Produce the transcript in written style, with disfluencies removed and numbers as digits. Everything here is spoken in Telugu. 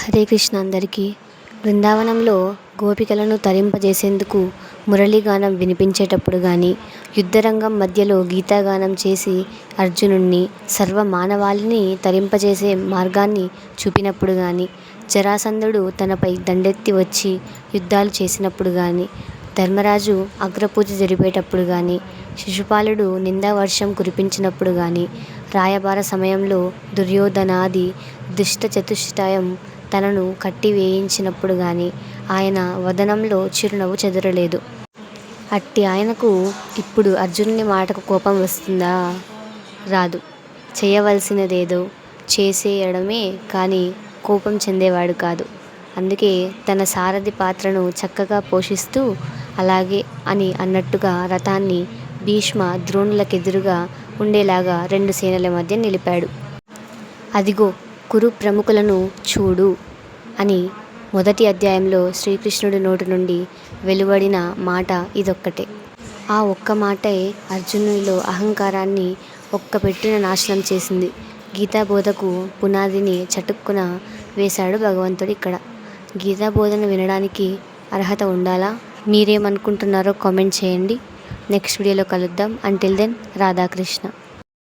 హరే కృష్ణ అందరికీ. బృందావనంలో గోపికలను తరింపజేసేందుకు మురళీగానం వినిపించేటప్పుడు కానీ, యుద్ధరంగం మధ్యలో గీతాగానం చేసి అర్జునుణ్ణి, సర్వమానవాళిని తరింపజేసే మార్గాన్ని చూపినప్పుడు కానీ, జరాసంధుడు తనపై దండెత్తి వచ్చి యుద్ధాలు చేసినప్పుడు కానీ, ధర్మరాజు అగ్రపూజ జరిపేటప్పుడు కానీ, శిశుపాలుడు నిందావర్షం కురిపించినప్పుడు కానీ, రాయబార సమయంలో దుర్యోధనాది దుష్టచతుష్టయం తనను కట్టివేయించినప్పుడు కానీ ఆయన వదనంలో చిరునవ్వు చెదరలేదు. అట్టి ఆయనకు ఇప్పుడు అర్జునుని మాటకు కోపం వస్తుందా? రాదు. చేయవలసినదేదో చేసేయడమే కానీ కోపం చెందేవాడు కాదు. అందుకే తన సారథి పాత్రను చక్కగా పోషిస్తూ అలాగే అని అన్నట్టుగా రథాన్ని భీష్మ ద్రోణులకెదురుగా ఉండేలాగా రెండు సేనల మధ్య నిలిపాడు. అదిగో కురు ప్రముఖులను చూడు అని మొదటి అధ్యాయంలో శ్రీకృష్ణుడి నోటి నుండి వెలువడిన మాట ఇదొక్కటే. ఆ ఒక్క మాటే అర్జునునిలో అహంకారాన్ని ఒక్కపెట్టున నాశనం చేసింది. గీతాబోధకు పునాదిని చటుక్కున వేశాడు భగవంతుడు ఇక్కడ. గీతాబోధన వినడానికి అర్హత ఉండాలా? మీరేమనుకుంటున్నారో కామెంట్ చేయండి. నెక్స్ట్ వీడియోలో కలుద్దాం. Until then Radhakrishna.